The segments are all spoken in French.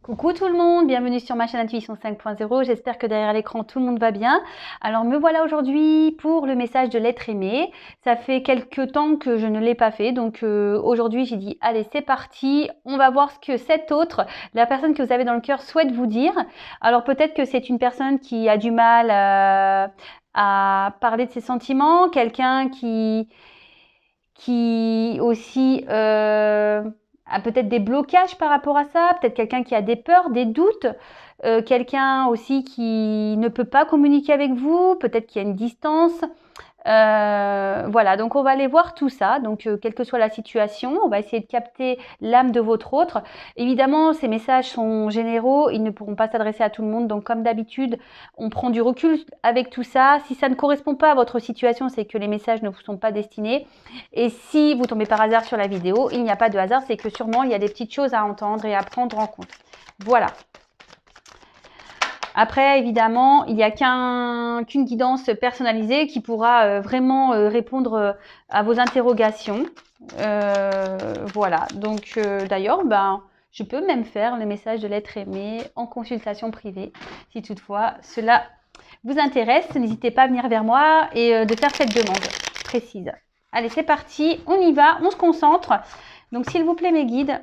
Coucou tout le monde, bienvenue sur ma chaîne Intuition 5.0, j'espère que derrière l'écran tout le monde va bien. Alors me voilà aujourd'hui pour le message de l'être aimé. Ça fait quelques temps que je ne l'ai pas fait, donc aujourd'hui j'ai dit allez c'est parti, on va voir ce que cet autre, la personne que vous avez dans le cœur souhaite vous dire. Alors peut-être que c'est une personne qui a du mal à parler de ses sentiments, quelqu'un qui aussi a peut-être des blocages par rapport à ça, peut-être quelqu'un qui a des peurs, des doutes, quelqu'un aussi qui ne peut pas communiquer avec vous, peut-être qu'il y a une distance. Voilà, donc on va aller voir tout ça. Donc, quelle que soit la situation, on va essayer de capter l'âme de votre autre. Évidemment, ces messages sont généraux, ils ne pourront pas s'adresser à tout le monde. Donc, comme d'habitude, on prend du recul avec tout ça. Si ça ne correspond pas à votre situation, c'est que les messages ne vous sont pas destinés. Et si vous tombez par hasard sur la vidéo, il n'y a pas de hasard, c'est que sûrement il y a des petites choses à entendre et à prendre en compte. Voilà. Après, évidemment, il n'y a qu'une guidance personnalisée qui pourra vraiment répondre à vos interrogations. Voilà. Donc, d'ailleurs, je peux même faire le message de l'être aimé en consultation privée. Si toutefois cela vous intéresse, n'hésitez pas à venir vers moi et de faire cette demande précise. Allez, c'est parti. On y va. On se concentre. Donc, s'il vous plaît, mes guides.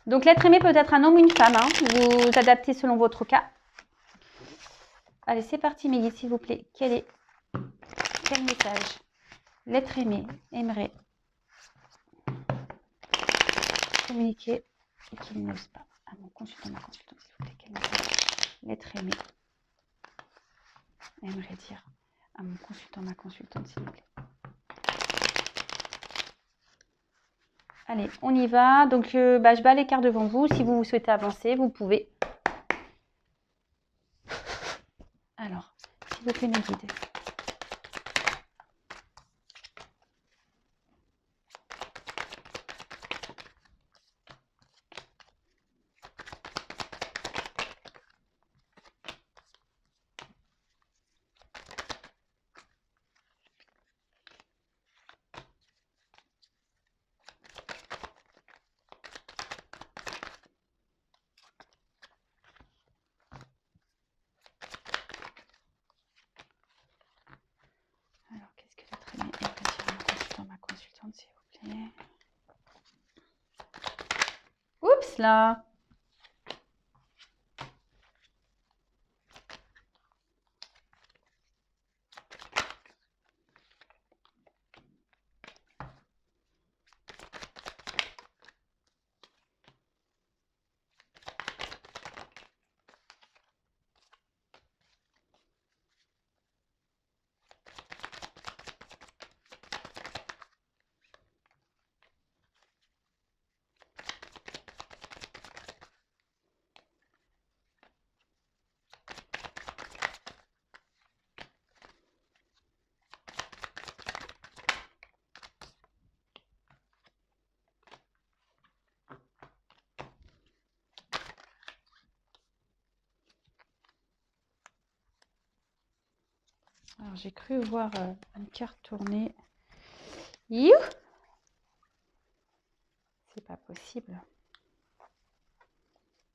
Donc, l'être aimé peut être un homme ou une femme. Hein. Vous adaptez selon votre cas. Allez, c'est parti, mes guides, s'il vous plaît. Quel message l'être aimé aimerait communiquer et qu'il n'ose pas? À mon consultant, ma consultante, s'il vous plaît. Quel message l'être aimé aimerait dire à mon consultant, ma consultante, s'il vous plaît? Allez, on y va. Donc, je bats les cartes devant vous. Si vous souhaitez avancer, vous pouvez. Alors, s'il vous plaît, mes guides. S'il vous plaît. Oups là. Alors, j'ai cru voir une carte tourner. You! C'est pas possible.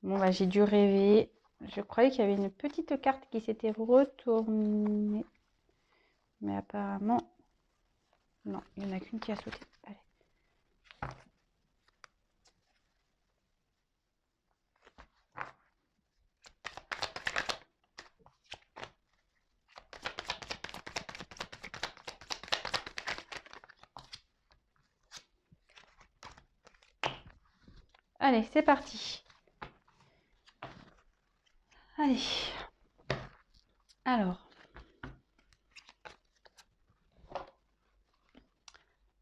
Bon, j'ai dû rêver. Je croyais qu'il y avait une petite carte qui s'était retournée. Mais apparemment, non, il n'y en a qu'une qui a sauté. Allez. Allez, c'est parti. Allez. Alors.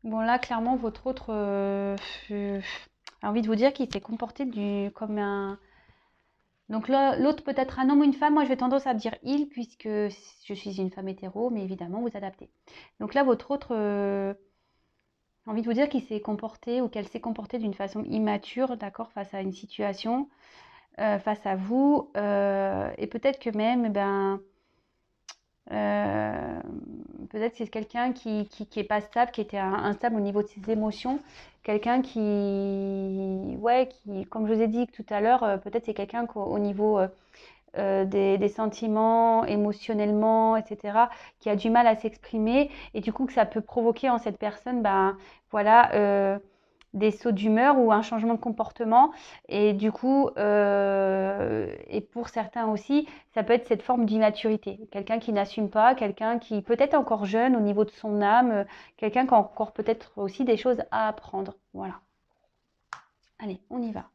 Bon, là, clairement, votre autre a envie de vous dire qu'il s'est comporté comme un... Donc l'autre peut être un homme ou une femme. Moi, je vais tendance à dire il, puisque je suis une femme hétéro, mais évidemment, vous adaptez. Donc là, votre autre a envie de vous dire qu'il s'est comporté ou qu'elle s'est comportée d'une façon immature, d'accord, face à une situation, face à vous. Et peut-être que même, peut-être c'est quelqu'un qui est pas stable, qui était instable au niveau de ses émotions. Quelqu'un ouais, comme je vous ai dit tout à l'heure, peut-être c'est quelqu'un qu'au niveau des sentiments, émotionnellement, etc., qui a du mal à s'exprimer et du coup que ça peut provoquer en cette personne, ben voilà, des sauts d'humeur ou un changement de comportement. Et du coup, et pour certains aussi, ça peut être cette forme d'immaturité. Quelqu'un qui n'assume pas, quelqu'un qui peut-être encore jeune au niveau de son âme, quelqu'un qui a encore peut-être aussi des choses à apprendre. Voilà. Allez, on y va.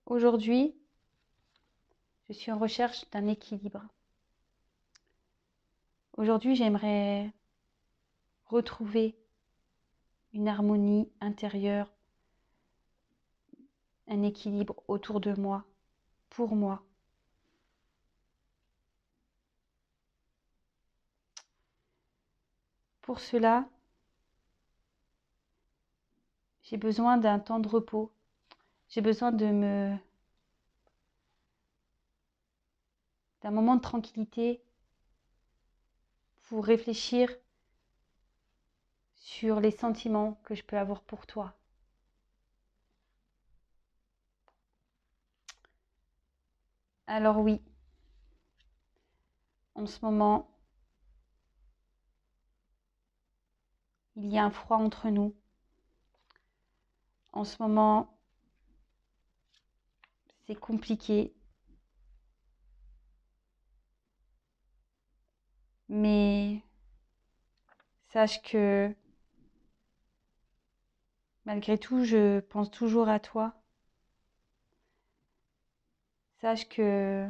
Aujourd'hui, je suis en recherche d'un équilibre. Aujourd'hui, j'aimerais retrouver une harmonie intérieure, un équilibre autour de moi, pour moi. Pour cela, j'ai besoin d'un temps de repos. J'ai besoin d'un moment de tranquillité pour réfléchir sur les sentiments que je peux avoir pour toi. Alors oui, en ce moment, il y a un froid entre nous. En ce moment, c'est compliqué. Mais sache que malgré tout, je pense toujours à toi. Sache que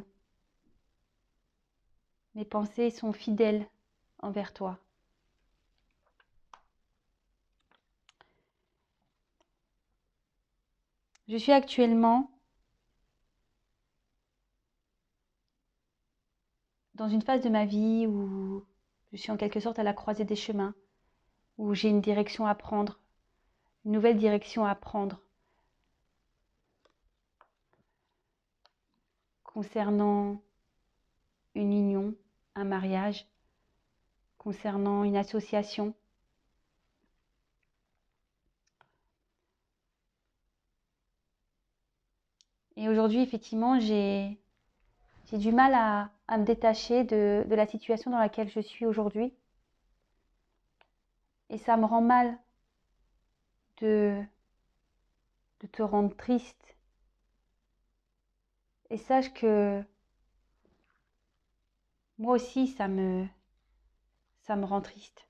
mes pensées sont fidèles envers toi. Je suis actuellement dans une phase de ma vie où je suis en quelque sorte à la croisée des chemins, où j'ai une direction à prendre, une nouvelle direction à prendre concernant une union, un mariage, concernant une association. Et aujourd'hui, effectivement, j'ai du mal à me détacher de la situation dans laquelle je suis aujourd'hui. Et ça me rend mal de te rendre triste. Et sache que moi aussi, ça me rend triste.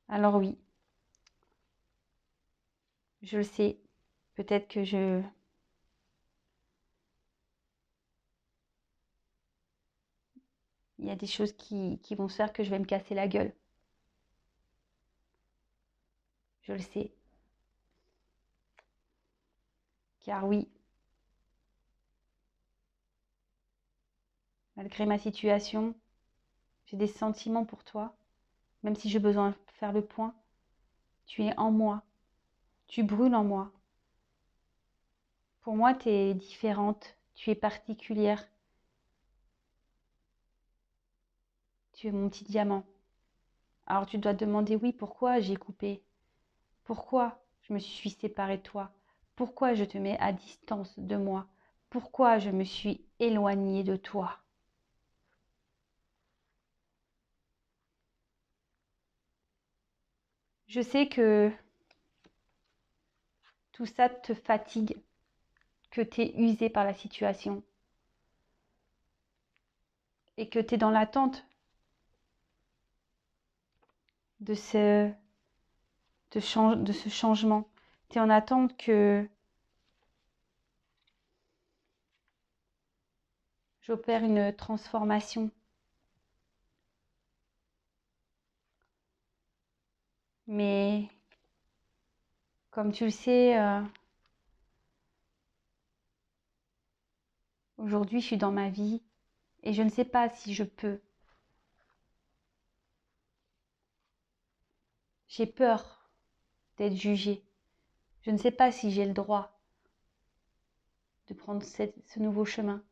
Alors oui, je le sais, peut-être que il y a des choses qui vont se faire que je vais me casser la gueule. Je le sais. Car oui, malgré ma situation, j'ai des sentiments pour toi, même si j'ai besoin de faire le point. Tu es en moi, tu brûles en moi. Pour moi, tu es différente, tu es particulière. Tu es mon petit diamant. Alors tu dois te demander, oui, pourquoi j'ai coupé? Pourquoi je me suis séparée de toi? Pourquoi je te mets à distance de moi? Pourquoi je me suis éloignée de toi? Je sais que tout ça te fatigue, que tu es usé par la situation et que tu es dans l'attente de de ce changement. Tu es en attente que j'opère une transformation. Mais comme tu le sais, aujourd'hui je suis dans ma vie et je ne sais pas si je peux. J'ai peur d'être jugée. Je ne sais pas si j'ai le droit de prendre ce nouveau chemin.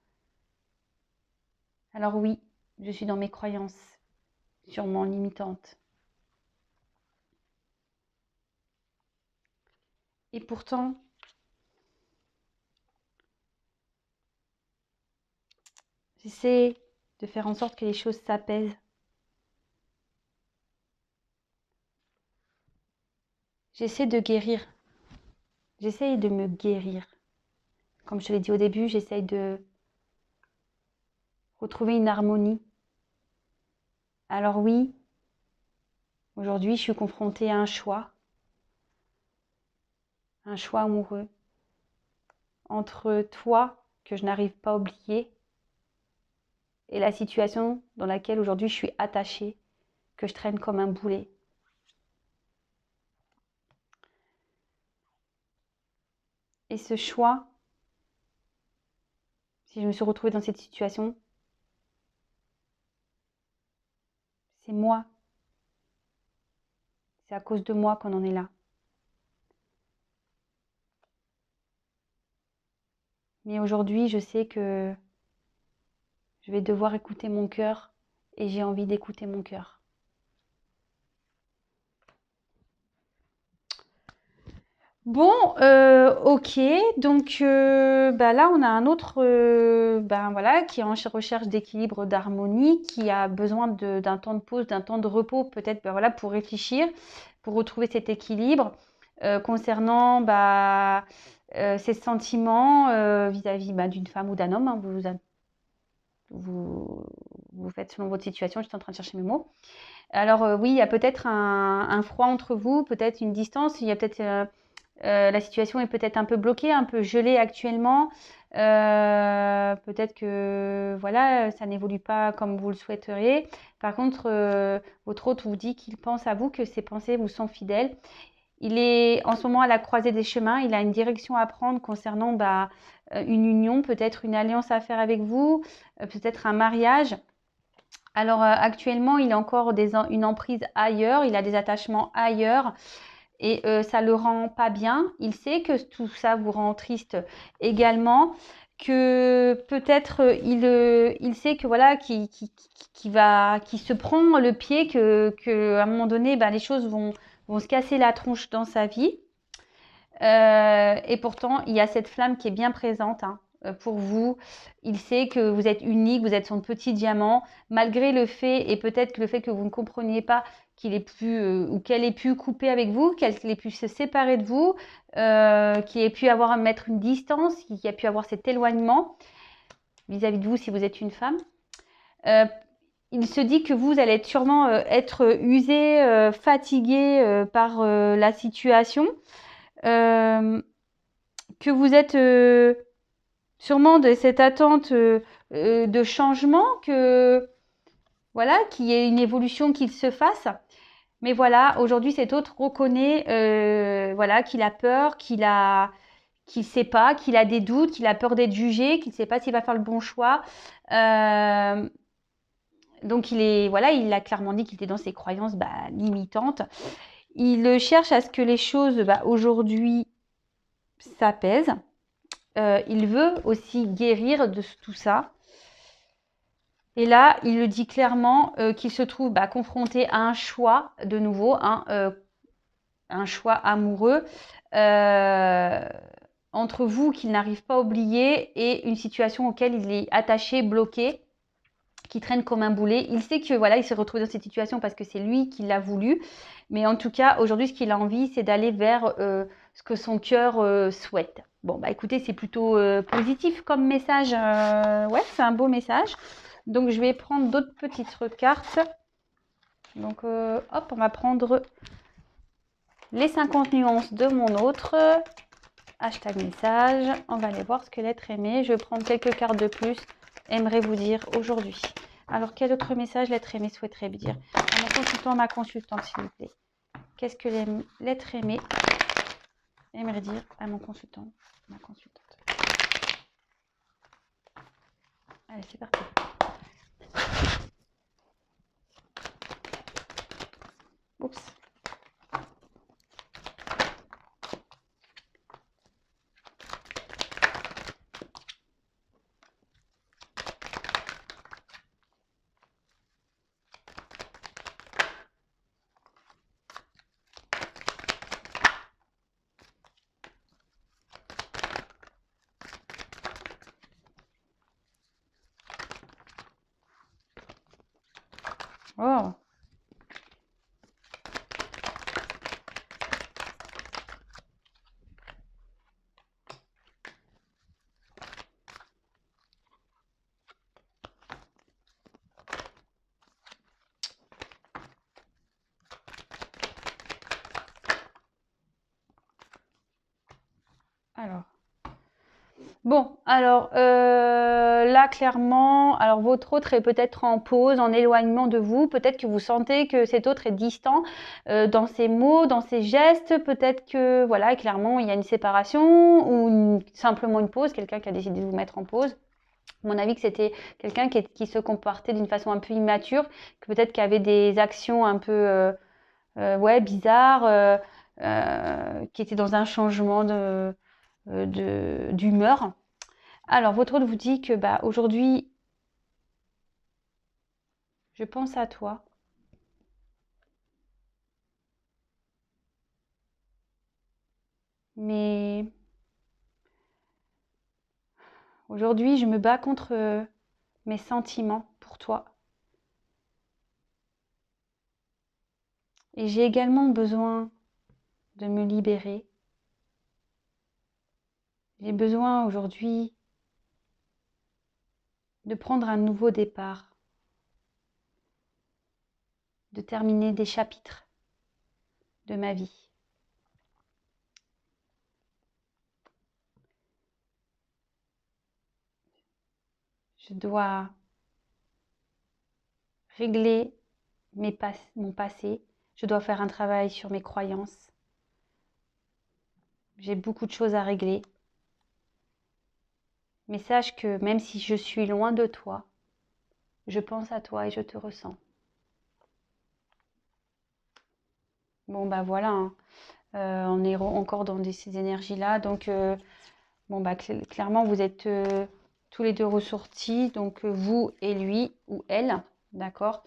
Alors oui, je suis dans mes croyances, sûrement limitantes. Et pourtant, j'essaie de faire en sorte que les choses s'apaisent. J'essaie de guérir. J'essaie de me guérir. Comme je te l'ai dit au début, j'essaie de retrouver une harmonie. Alors oui, aujourd'hui, je suis confrontée à un choix amoureux, entre toi, que je n'arrive pas à oublier, et la situation dans laquelle aujourd'hui je suis attachée, que je traîne comme un boulet. Et ce choix, si je me suis retrouvée dans cette situation, c'est moi. C'est à cause de moi qu'on en est là. Mais aujourd'hui, je sais que je vais devoir écouter mon cœur et j'ai envie d'écouter mon cœur. Bon, ok, donc là on a un autre voilà, qui est en recherche d'équilibre, d'harmonie, qui a besoin d'un temps de pause, d'un temps de repos, peut-être voilà, pour réfléchir, pour retrouver cet équilibre concernant ses sentiments vis-à-vis d'une femme ou d'un homme, hein, vous faites selon votre situation, j'étais en train de chercher mes mots. Alors oui, il y a peut-être un froid entre vous, peut-être une distance, il y a peut-être la situation est peut-être un peu bloquée, un peu gelée actuellement. Peut-être que voilà, ça n'évolue pas comme vous le souhaiteriez. Par contre, votre hôte vous dit qu'il pense à vous, que ses pensées vous sont fidèles. Il est en ce moment à la croisée des chemins. Il a une direction à prendre concernant une union, peut-être une alliance à faire avec vous, peut-être un mariage. Alors actuellement, il a encore une emprise ailleurs, il a des attachements ailleurs. Et ça le rend pas bien. Il sait que tout ça vous rend triste également, que peut-être il sait que voilà, qu'il se prend le pied, que à un moment donné, les choses vont se casser la tronche dans sa vie. Et pourtant, il y a cette flamme qui est bien présente pour vous. Il sait que vous êtes unique, vous êtes son petit diamant, malgré le fait, et peut-être que le fait que vous ne compreniez pas qu'il ait pu ou qu'elle ait pu couper avec vous, qu'elle ait pu se séparer de vous, qu'il ait pu mettre une distance, qu'il y a pu avoir cet éloignement vis-à-vis de vous si vous êtes une femme. Il se dit que vous allez sûrement être usé, fatigué par la situation. Que vous êtes sûrement de cette attente de changement, que voilà, qu'il y ait une évolution qui se fasse. Mais voilà, aujourd'hui, cet autre reconnaît voilà, qu'il a peur, qu'il ne sait pas, qu'il a des doutes, qu'il a peur d'être jugé, qu'il ne sait pas s'il va faire le bon choix. Donc il a clairement dit qu'il était dans ses croyances limitantes. Il cherche à ce que les choses aujourd'hui s'apaisent. Il veut aussi guérir de tout ça. Et là, il le dit clairement qu'il se trouve confronté à un choix, de nouveau, un choix amoureux entre vous qu'il n'arrive pas à oublier et une situation auquel il est attaché, bloqué, qui traîne comme un boulet. Il sait que voilà, il s'est retrouvé dans cette situation parce que c'est lui qui l'a voulu. Mais en tout cas, aujourd'hui, ce qu'il a envie, c'est d'aller vers ce que son cœur souhaite. Bon, écoutez, c'est plutôt positif comme message. Ouais, c'est un beau message. Donc, je vais prendre d'autres petites cartes. Donc, hop, on va prendre les 50 nuances de mon autre. Hashtag message. On va aller voir ce que l'être aimé. Je vais prendre quelques cartes de plus. Aimerait vous dire aujourd'hui. Alors, quel autre message l'être aimé souhaiterait me dire à mon consultant, à ma consultante, s'il vous plaît. Qu'est-ce que l'être aimé aimerait dire à mon consultant, ma consultante. Allez, c'est parti. Oups. Oh. Alors. Bon, alors là, clairement, alors votre autre est peut-être en pause, en éloignement de vous. Peut-être que vous sentez que cet autre est distant dans ses mots, dans ses gestes. Peut-être que, voilà, clairement, il y a une séparation ou simplement une pause, quelqu'un qui a décidé de vous mettre en pause. À mon avis, que c'était quelqu'un qui se comportait d'une façon un peu immature, que peut-être qu'il avait des actions un peu ouais, bizarres, qui était dans un changement d'humeur. Alors, votre hôte vous dit que bah, aujourd'hui, je pense à toi. Mais aujourd'hui, je me bats contre mes sentiments pour toi. Et j'ai également besoin de me libérer. J'ai besoin aujourd'hui de prendre un nouveau départ, de terminer des chapitres de ma vie. Je dois régler mon passé. Je dois faire un travail sur mes croyances. J'ai beaucoup de choses à régler. Mais sache que même si je suis loin de toi, je pense à toi et je te ressens. Bon, bah voilà, hein. On est encore dans ces énergies-là. Donc, bon, bah clairement, vous êtes tous les deux ressortis. Donc, vous et lui ou elle, d'accord.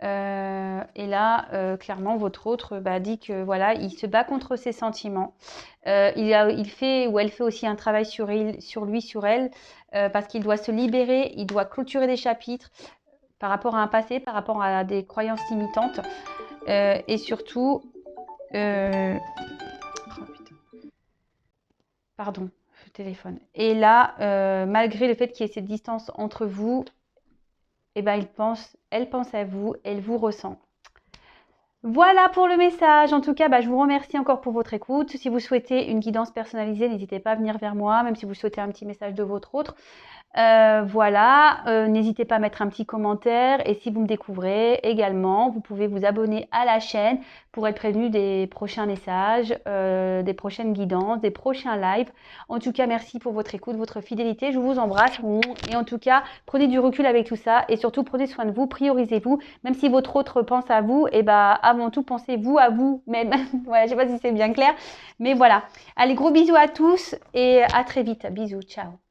Et là, clairement, votre autre bah, dit que voilà, il se bat contre ses sentiments. Il fait ou elle fait aussi un travail sur lui, sur elle, parce qu'il doit se libérer, il doit clôturer des chapitres par rapport à un passé, par rapport à des croyances limitantes, et surtout, oh, putain. Pardon, le téléphone. Et là, malgré le fait qu'il y ait cette distance entre vous, eh ben, elle pense à vous, elle vous ressent. Voilà pour le message. En tout cas, bah, je vous remercie encore pour votre écoute. Si vous souhaitez une guidance personnalisée, n'hésitez pas à venir vers moi, même si vous souhaitez un petit message de votre autre. Voilà, n'hésitez pas à mettre un petit commentaire et si vous me découvrez également, vous pouvez vous abonner à la chaîne pour être prévenu des prochains messages, des prochaines guidances, des prochains lives. En tout cas, merci pour votre écoute, votre fidélité. Je vous embrasse et en tout cas, prenez du recul avec tout ça et surtout prenez soin de vous, priorisez-vous. Même si votre autre pense à vous, et bah avant tout, pensez-vous à vous-même. Voilà, je sais pas si c'est bien clair, mais voilà. Allez, gros bisous à tous et à très vite. Bisous, ciao.